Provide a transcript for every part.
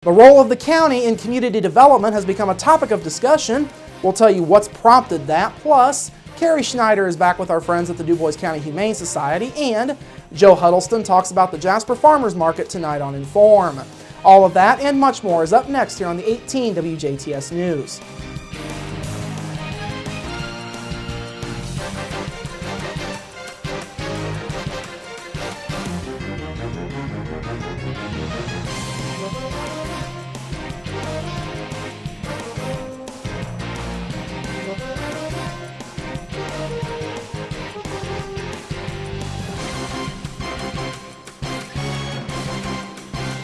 The role of the county in community development has become a topic of discussion. We'll tell you what's prompted that. Plus, Carrie Schneider is back with our friends at the Du Bois County Humane Society, and Joe Huddleston talks about the Jasper Farmers Market tonight on Inform. All of that and much more is up next here on the 18 WJTS News.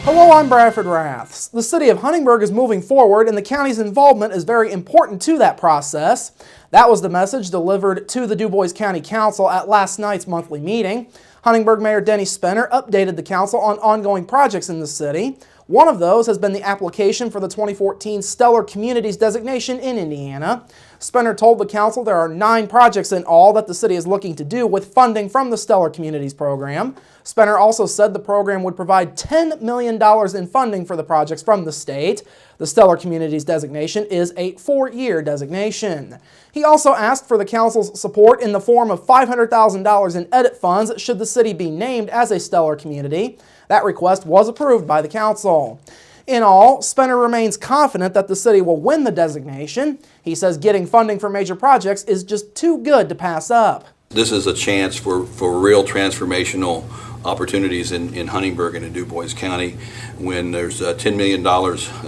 Hello, I'm Bradford Raths. The city of Huntingburg is moving forward and the county's involvement is very important to that process. That was the message delivered to the Du Bois County Council at last night's monthly meeting. Huntingburg Mayor Denny Spinner updated the council on ongoing projects in the city. One of those has been the application for the 2014 Stellar Communities designation in Indiana. Spinner told the council there are 9 projects in all that the city is looking to do with funding from the Stellar Communities program. Spinner also said the program would provide $10 million in funding for the projects from the state. The Stellar Communities designation is a 4-year designation. He also asked for the council's support in the form of $500,000 in edit funds should the city be named as a stellar community. That request was approved by the council. In all, Spinner remains confident that the city will win the designation. He says getting funding for major projects is just too good to pass up. This is a chance for real transformational opportunities in Huntingburg and in Du Bois County. When there's $10 million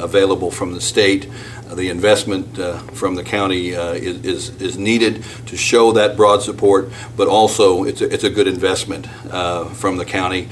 available from the state, the investment from the county is needed to show that broad support, but also it's a good investment from the county.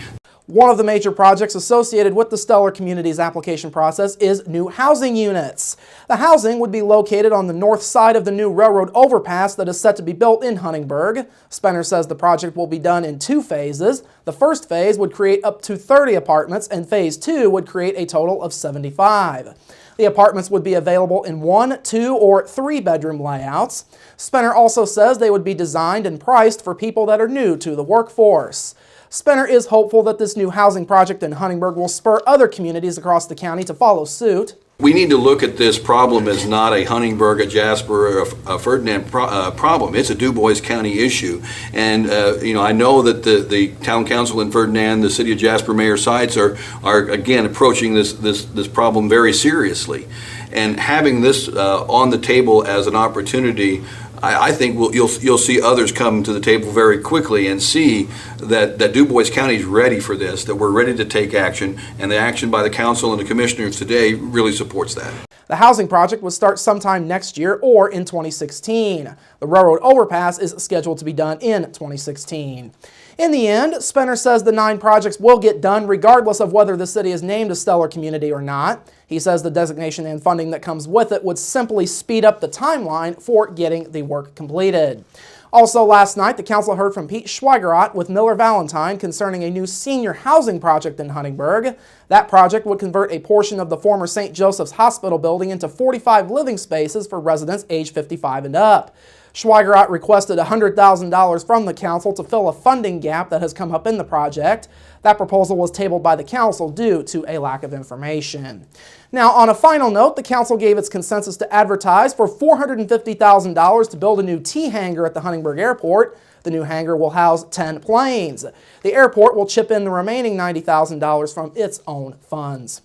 One of the major projects associated with the Stellar Communities application process is new housing units. The housing would be located on the north side of the new railroad overpass that is set to be built in Huntingburg. Spinner says the project will be done in 2 phases. The first phase would create up to 30 apartments and phase 2 would create a total of 75. The apartments would be available in 1, 2, or 3-bedroom layouts. Spinner also says they would be designed and priced for people that are new to the workforce. Spinner is hopeful that this new housing project in Huntingburg will spur other communities across the county to follow suit. We need to look at this problem as not a Huntingburg, a Jasper, or a Ferdinand problem. It's a Du Bois County issue. And I know that the town council in Ferdinand, the city of Jasper, Mayor Seitz are again approaching this problem very seriously. And having this on the table as an opportunity, I think you'll see others come to the table very quickly and see that Du Bois County is ready for this, that we're ready to take action, and the action by the council and the commissioners today really supports that. The housing project would start sometime next year or in 2016. The railroad overpass is scheduled to be done in 2016. In the end, Spinner says the 9 projects will get done regardless of whether the city is named a stellar community or not. He says the designation and funding that comes with it would simply speed up the timeline for getting the work completed. Also last night, the council heard from Pete Schweigerott with Miller Valentine concerning a new senior housing project in Huntingburg. That project would convert a portion of the former St. Joseph's Hospital building into 45 living spaces for residents age 55 and up. Schweigerott requested $100,000 from the council to fill a funding gap that has come up in the project. That proposal was tabled by the council due to a lack of information. Now, on a final note, the council gave its consensus to advertise for $450,000 to build a new T-hangar at the Huntingburg Airport. The new hangar will house 10 planes. The airport will chip in the remaining $90,000 from its own funds.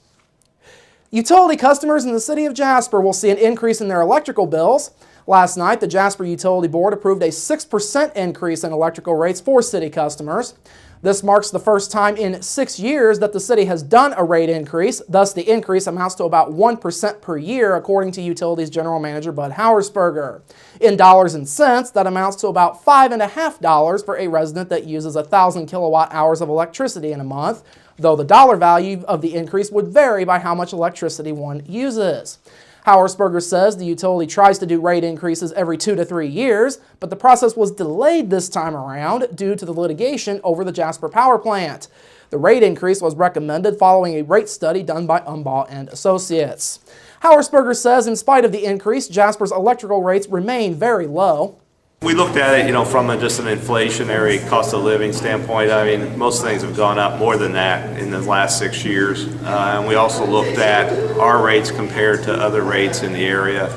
Utility customers in the city of Jasper will see an increase in their electrical bills. Last night, the Jasper Utility Board approved a 6% increase in electrical rates for city customers. This marks the first time in 6 years that the city has done a rate increase. Thus, the increase amounts to about 1% per year, according to Utilities General Manager Bud Hauersperger. In dollars and cents, that amounts to about $5.50 for a resident that uses 1,000 kilowatt hours of electricity in a month, though the dollar value of the increase would vary by how much electricity one uses. Hauersperger says the utility tries to do rate increases every 2 to 3 years, but the process was delayed this time around due to the litigation over the Jasper power plant. The rate increase was recommended following a rate study done by Umbaugh and Associates. Hauersperger says in spite of the increase, Jasper's electrical rates remain very low. We looked at it, from just an inflationary cost of living standpoint. I mean, most things have gone up more than that in the last 6 years. And we also looked at our rates compared to other rates in the area.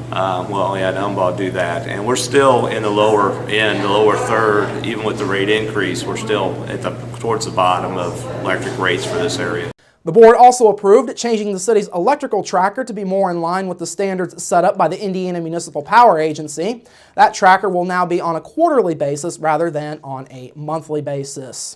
We had Umball do that. And we're still in the lower end, the lower third, even with the rate increase, we're still towards the bottom of electric rates for this area. The board also approved changing the city's electrical tracker to be more in line with the standards set up by the Indiana Municipal Power Agency. That tracker will now be on a quarterly basis rather than on a monthly basis.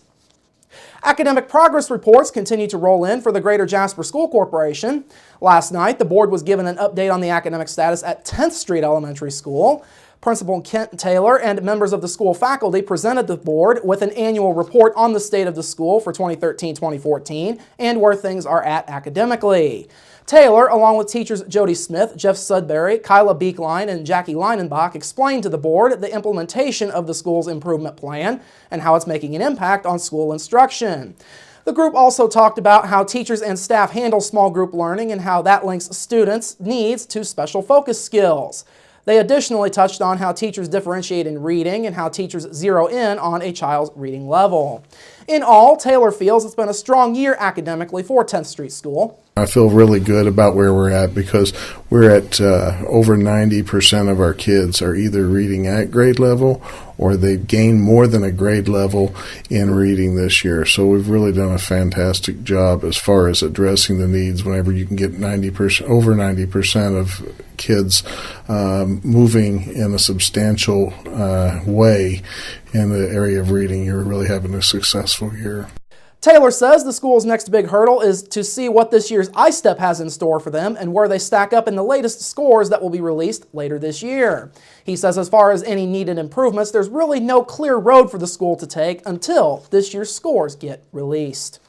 Academic progress reports continue to roll in for the Greater Jasper School Corporation. Last night, the board was given an update on the academic status at 10th Street Elementary School. Principal Kent Taylor and members of the school faculty presented the board with an annual report on the state of the school for 2013-2014 and where things are at academically. Taylor, along with teachers Jody Smith, Jeff Sudbury, Kyla Beekline, and Jackie Leinenbach, explained to the board the implementation of the school's improvement plan and how it's making an impact on school instruction. The group also talked about how teachers and staff handle small group learning and how that links students' needs to special focus skills. They additionally touched on how teachers differentiate in reading and how teachers zero in on a child's reading level. In all, Taylor feels it's been a strong year academically for 10th Street School. I feel really good about where we're at because we're at over 90% of our kids are either reading at grade level or they've gained more than a grade level in reading this year. So we've really done a fantastic job as far as addressing the needs whenever you can get over 90% of kids moving in a substantial way in the area of reading. You're really having a successful year. Taylor says the school's next big hurdle is to see what this year's iStep has in store for them and where they stack up in the latest scores that will be released later this year. He says as far as any needed improvements, there's really no clear road for the school to take until this year's scores get released.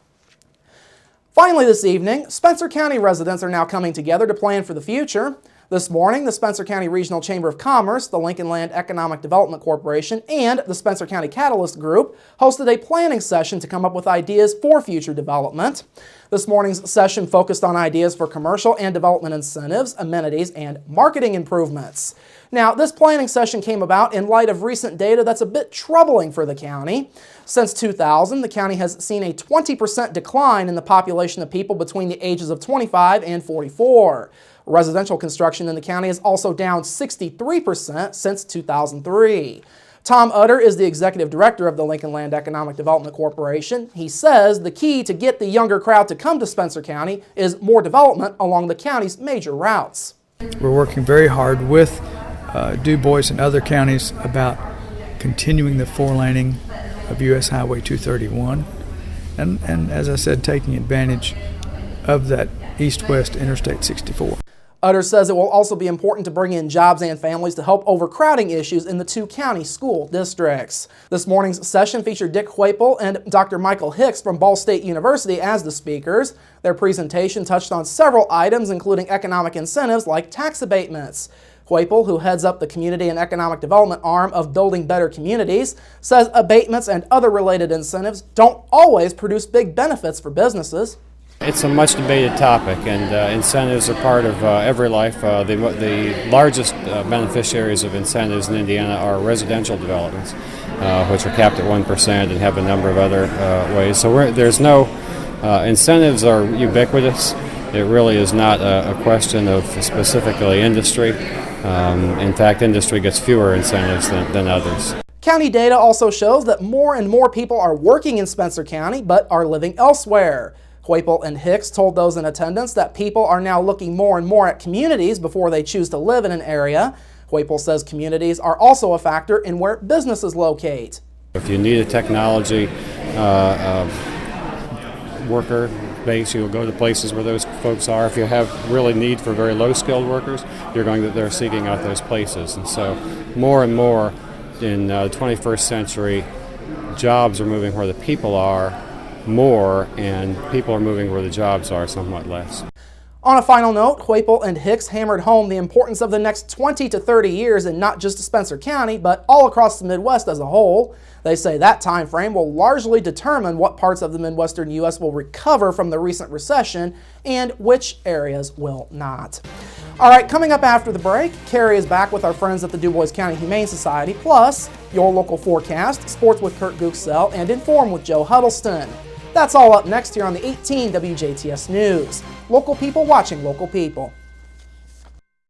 Finally this evening, Spencer County residents are now coming together to plan for the future. This morning, the Spencer County Regional Chamber of Commerce, the Lincoln Land Economic Development Corporation, and the Spencer County Catalyst Group hosted a planning session to come up with ideas for future development. This morning's session focused on ideas for commercial and development incentives, amenities, and marketing improvements. Now, this planning session came about in light of recent data that's a bit troubling for the county. Since 2000, the county has seen a 20% decline in the population of people between the ages of 25 and 44. Residential construction in the county is also down 63% since 2003. Tom Utter is the executive director of the Lincoln Land Economic Development Corporation. He says the key to get the younger crowd to come to Spencer County is more development along the county's major routes. We're working very hard with Du Bois and other counties about continuing the four-laning of U.S. Highway 231 and as I said, taking advantage of that east-west Interstate 64. Utter says it will also be important to bring in jobs and families to help overcrowding issues in the two county school districts. This morning's session featured Dick Huapel and Dr. Michael Hicks from Ball State University as the speakers. Their presentation touched on several items, including economic incentives like tax abatements. Huapel, who heads up the Community and Economic Development arm of Building Better Communities, says abatements and other related incentives don't always produce big benefits for businesses. It's a much debated topic, and incentives are part of every life. The largest beneficiaries of incentives in Indiana are residential developments, which are capped at 1% and have a number of other ways. So there's no, incentives are ubiquitous. It really is not a question of specifically industry. In fact, industry gets fewer incentives than others. County data also shows that more and more people are working in Spencer County but are living elsewhere. Huapel and Hicks told those in attendance that people are now looking more and more at communities before they choose to live in an area. Huapel says communities are also a factor in where businesses locate. If you need a technology worker base, you'll go to places where those folks are. If you have really need for very low-skilled workers, they're seeking out those places. And so more and more in the 21st century, jobs are moving where the people are more, and people are moving where the jobs are somewhat less. On a final note, Huapel and Hicks hammered home the importance of the next 20 to 30 years in not just Spencer County, but all across the Midwest as a whole. They say that time frame will largely determine what parts of the Midwestern U.S. will recover from the recent recession and which areas will not. All right, coming up after the break, Carrie is back with our friends at the DuBois County Humane Society, plus your local forecast, sports with Kurt Gooksell, and Inform with Joe Huddleston. That's all up next here on the 18 WJTS News. Local people watching local people.